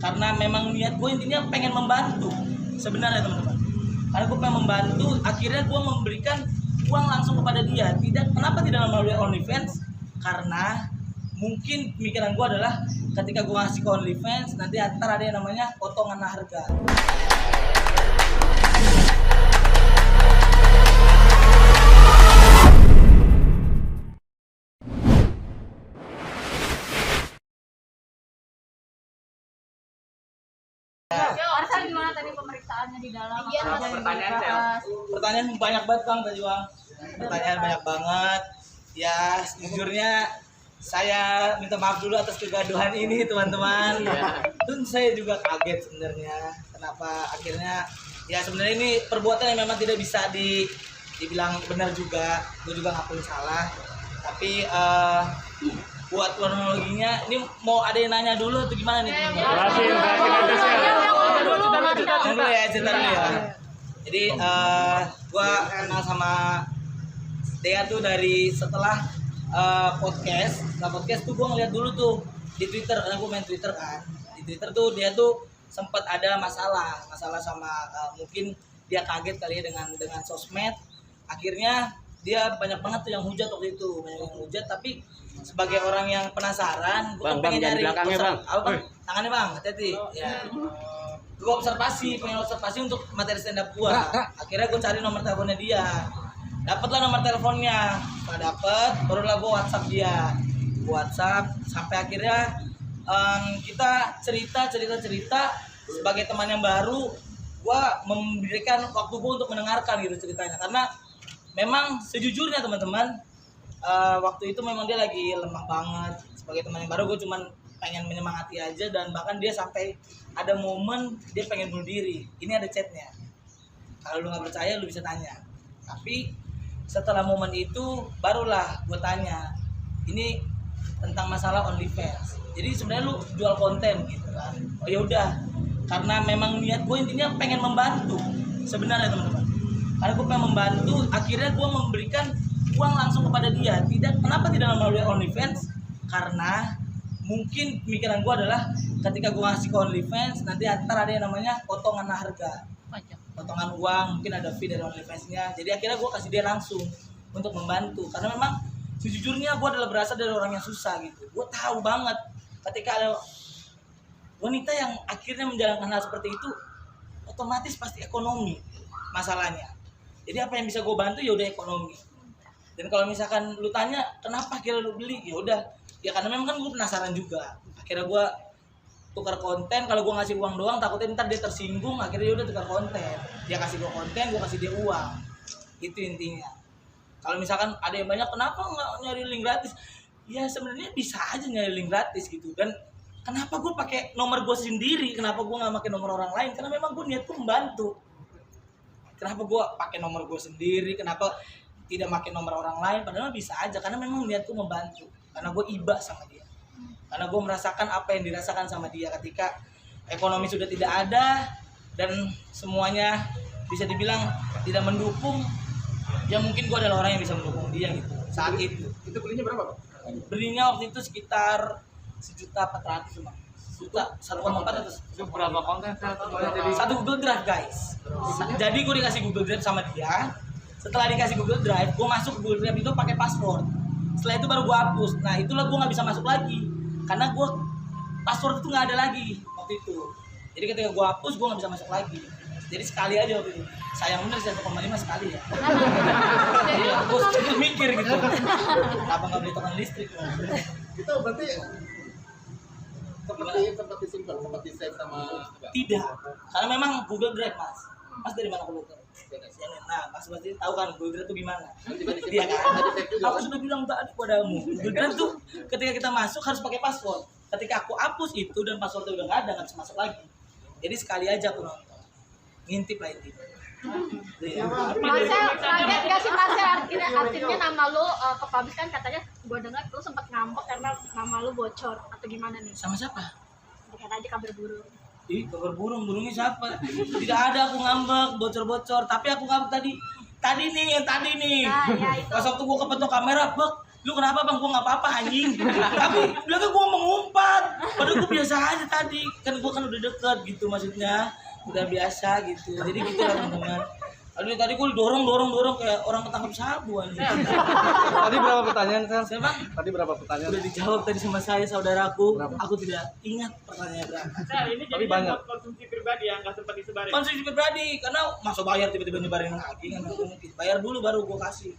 karena memang niat gue intinya pengen membantu sebenarnya teman-teman. Karena gue pengen membantu, akhirnya gue memberikan uang langsung kepada dia. Kenapa tidak melalui OnlyFans? Karena mungkin pemikiran gue adalah ketika gue ngasih ke OnlyFans nanti antar ada yang namanya potongan harga. Arsa gimana tadi pemeriksaannya di dalam? Pertanyaan banyak banget Bang tadi Bang. Pertanyaan banyak banget. Ya sejujurnya saya minta maaf dulu atas kegaduhan ini teman-teman. Tentu saya juga kaget sebenarnya. Kenapa akhirnya ya sebenarnya ini perbuatan yang memang tidak bisa dibilang benar juga. Gue juga ngakuin salah. Tapi buat kronologinya ini mau ada yang nanya dulu atau gimana nih? Yang dulu ya, cerita dulu ya. Jadi gua kenal sama Dea tuh dari setelah podcast. Setelah podcast tuh gua ngeliat dulu tuh di Twitter, karena gua main Twitter kan. Di Twitter tuh dia tuh sempat ada masalah sama mungkin dia kaget kali ya dengan sosmed. Akhirnya dia banyak banget tuh yang hujat waktu itu, banyak yang hujat. Tapi sebagai orang yang penasaran, gue pengen nyari apa bang? Tangannya bang, hati-hati. Ya. Gue pengen observasi untuk materi stand up gue. Akhirnya gue cari nomor teleponnya dia. Dapatlah nomor teleponnya. Setelah dapet, barulah gue WhatsApp dia. WhatsApp sampai akhirnya kita cerita. Sebagai teman yang baru, gue memberikan waktu gue untuk mendengarkan gitu ceritanya. Karena memang sejujurnya teman-teman, waktu itu memang dia lagi lemah banget. Sebagai teman yang baru, gue cuman pengen menyemangati aja. Dan bahkan dia sampai ada momen dia pengen bunuh diri. Ini ada chatnya. Kalau lu nggak percaya lu bisa tanya. Tapi setelah momen itu barulah gue tanya, ini tentang masalah OnlyFans. Jadi sebenarnya lu jual konten gitu kan? Oh ya udah, karena memang niat gue intinya pengen membantu sebenarnya teman-teman. Karena gue pengen membantu, akhirnya gue memberikan uang langsung kepada dia. Kenapa tidak melalui OnlyFans? Karena mungkin pemikiran gue adalah ketika gue ngasih ke OnlyFans nanti antar ada yang namanya potongan harga, potongan uang, mungkin ada fee dari OnlyFans-nya. Jadi akhirnya gue kasih dia langsung untuk membantu. Karena memang sejujurnya gue adalah berasal dari orang yang susah gitu. Gue tahu banget ketika ada wanita yang akhirnya menjalankan hal seperti itu, otomatis pasti ekonomi masalahnya. Jadi apa yang bisa gue bantu ya udah ekonomi. Dan kalau misalkan lu tanya kenapa akhirnya lu beli, ya udah ya karena memang kan gue penasaran juga. Akhirnya gue tukar konten. Kalau gue ngasih uang doang takutnya ntar dia tersinggung. Akhirnya udah tukar konten. Dia kasih gue konten, gue kasih dia uang. Itu intinya. Kalau misalkan ada yang banyak kenapa nggak nyari link gratis, ya sebenarnya bisa aja nyari link gratis gitu. Dan kenapa gue pakai nomor gue sendiri, kenapa gue nggak pakai nomor orang lain? Karena memang gue niat tuh membantu. Kenapa gue pakai nomor gue sendiri, kenapa tidak pakai nomor orang lain? Padahal bisa aja, karena memang niatku membantu. Karena gue iba sama dia. Karena gue merasakan apa yang dirasakan sama dia ketika ekonomi sudah tidak ada dan semuanya bisa dibilang tidak mendukung. Ya mungkin gue adalah orang yang bisa mendukung dia gitu saat itu. Itu belinya berapa Pak? Belinya waktu itu sekitar 1.400.000 Bang. 1,4 atau Itu berapa konten jadi satu Google Drive guys. Jadi gue dikasih Google Drive sama dia. Setelah dikasih Google Drive, gue masuk Google Drive itu pakai password. Setelah itu baru gue hapus. Nah itulah gue nggak bisa masuk lagi karena gue password itu nggak ada lagi waktu itu. Jadi ketika gue hapus, gue nggak bisa masuk lagi. Jadi sekali aja waktu itu. Sayang bener 1,5 sekali ya. Jadi gue sedikit mikir gitu. Kenapa nggak beli token listrik? itu berarti sempat disimpan, sempat di save sama Tidak, karena memang Google Drive mas dari mana Google Drive? Nah, mas pasti tahu kan Google Drive itu gimana? Iya kan? Aku sudah bilang tadi padamu, Google Drive tuh ketika kita masuk harus pakai password. Ketika aku hapus itu dan passwordnya udah nggak ada, nggak bisa masuk lagi. Jadi sekali aja aku nonton, ngintip lah itu. Marcel, kaget gak sih Marcel artinya nama lu kepublish kan katanya gue dengar lu sempat ngambek karena nama lu bocor atau gimana nih? Sama siapa? Dikata aja kabar burung. Ih, kabar burungnya siapa? Tidak ada aku ngambek, bocor-bocor. Tapi aku ngambek tadi nih. Nah, ya itu. Pas waktu gua kepetok kamera, bek, lu kenapa bang? Gua nggak apa-apa anjing. Tapi dia tuh gua ngomong lompat. Padahal gue biasa aja tadi. Kan gue kan udah deket gitu maksudnya. Udah biasa gitu. Jadi gitu lah teman-teman. Aduh tadi gue dorong kayak orang ketangkap sabu aja. Tadi berapa pertanyaan, Sel? Siapa? Tadi berapa pertanyaan? Udah dijawab tadi sama saya saudaraku. Berapa? Aku tidak ingat pertanyaannya berapa. Sel, ini Tapi jadi banyak. buat konsumsi pribadi yang nggak sempat disebarin. Konsumsi pribadi karena masuk bayar tiba-tiba nyebarin lagi kan nggak mungkin. Bayar dulu baru gue kasih.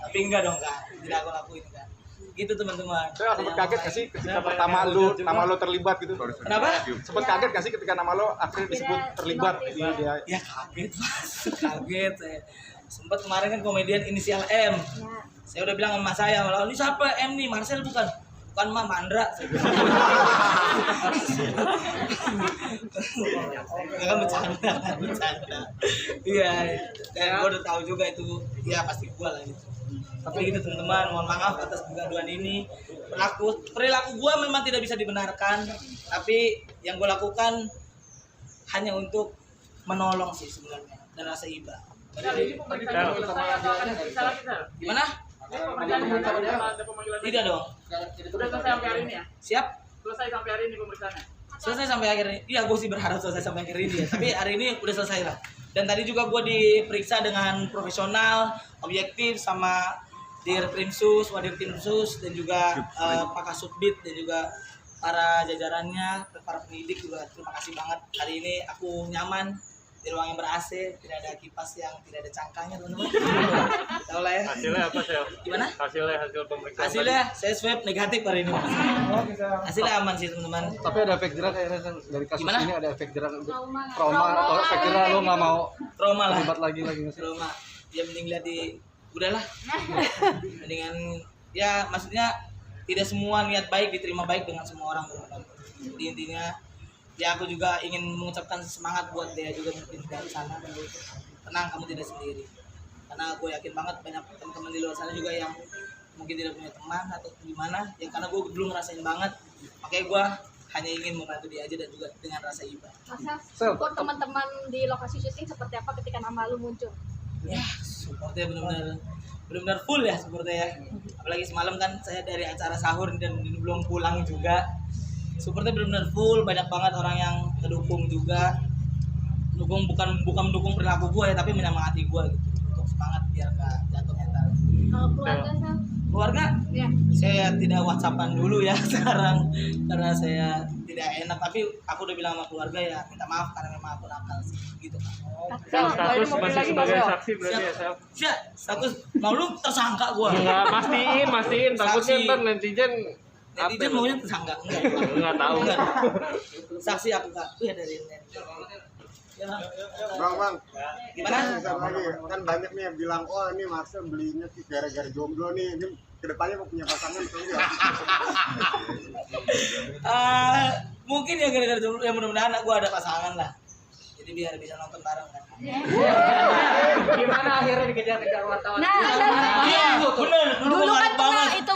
Tapi enggak dong kak, tidak aku lakuin kan. Gitu teman-teman. Saya sempat kaget gak sih ketika pertama nama lo terlibat gitu? Kenapa? Sempat kaget gak sih ketika nama lo akhirnya disebut terlibat di dia? Ya kaget mas, kaget saya. Sempat kemarin kan komedian inisial M. Saya udah bilang sama saya, malah ini siapa M nih? Marcel bukan? Bukan Mah Mandra. Saya bilang. Ya kan bercanda. Iya, dan gue udah tahu juga itu. Ya pasti gue lah gitu. Tapi gitu teman-teman, mohon maaf atas kegaduhan ini. Perilaku gue memang tidak bisa dibenarkan, tapi yang gue lakukan hanya untuk menolong sih sebenarnya dan rasa iba. Sel, ini pemeriksaan belum selesai atau ada periksa lagi, Sel? Gimana? Ini pemeriksaan belum selesai atau ada pemanggilan lagi? Tidak dong. Udah selesai sampai hari ini ya? Siap? Selesai sampai hari ini pemeriksaannya? Selesai sampai akhir ini. Iya, gue sih berharap selesai sampai akhir ini ya. Tapi hari ini udah selesai lah. Dan tadi juga gue diperiksa dengan profesional, objektif sama Dir Krimsus, Wadir Krimsus dan juga Pak Kasubdit dan juga para jajarannya, para pendidik juga terima kasih banget. Hari ini aku nyaman di ruang yang ber-AC, tidak ada kipas yang tidak ada cangkangnya teman-teman. Tahu lah ya. Hasilnya apa, Sel? Gimana? Hasil pemeriksaan Hasilnya saya swab negatif hari ini. Hasilnya aman sih teman-teman. Tapi ada efek jerak kayaknya, Sel. Dari kasus Gimana? ini ada efek jerak Trauma. trauma atau efek jerak lo nggak mau Trauma lah. terlibat lagi nggak sih? Trauma. Ya mending lihat di udahlah. Mendingan ya maksudnya tidak semua niat baik diterima baik dengan semua orang teman-teman. Jadi intinya ya aku juga ingin mengucapkan semangat buat dia juga mungkin dari sana. Tenang, kamu tidak sendiri. Karena gue yakin banget banyak teman-teman di luar sana juga yang mungkin tidak punya teman atau gimana. Ya karena gue belum ngerasain banget. Makanya gue hanya ingin membantu dia aja dan juga dengan rasa iba. Masa Sel, support teman-teman di lokasi syuting seperti apa ketika nama lu muncul? Ya supportnya benar-benar full ya supportnya ya. Apalagi semalam kan saya dari acara sahur dan belum pulang juga. Supportnya benar-benar full, banyak banget orang yang ngedukung juga. Dukung bukan mendukung perilaku gue ya, tapi menyemangati gue gitu untuk semangat biar gak jatuh mental. Kalau keluarga Sal? Keluarga Ya. saya tidak WhatsAppan dulu ya sekarang karena saya tidak enak, tapi aku udah bilang sama keluarga ya minta maaf karena memang aku nakal sih gitu kan. Sel, status masih sebagai saksi berarti ya, Sel? Siap, status mau lu tersangka gue. Enggak, mastiin. Takutnya Saksi. ntar netizen Netizen maunya tersangka Enggak tahu. Enggak. Saksi aku kak, ya dari net. Ya, Bang, gimana? bisa lagi kan banyak nih yang bilang oh ini Marcel belinya sih gara-gara jomblo nih, ini kedepannya mau punya pasangan atau enggak? Mungkin ya gara-gara dulu ya mudah-mudahan gue ada pasangan lah. Jadi biar bisa nonton bareng kan. Gimana akhirnya dikejar-kejar wartawan? Nah, Iya, bener. Dulu dulu gua kan ngarep banget. pernah itu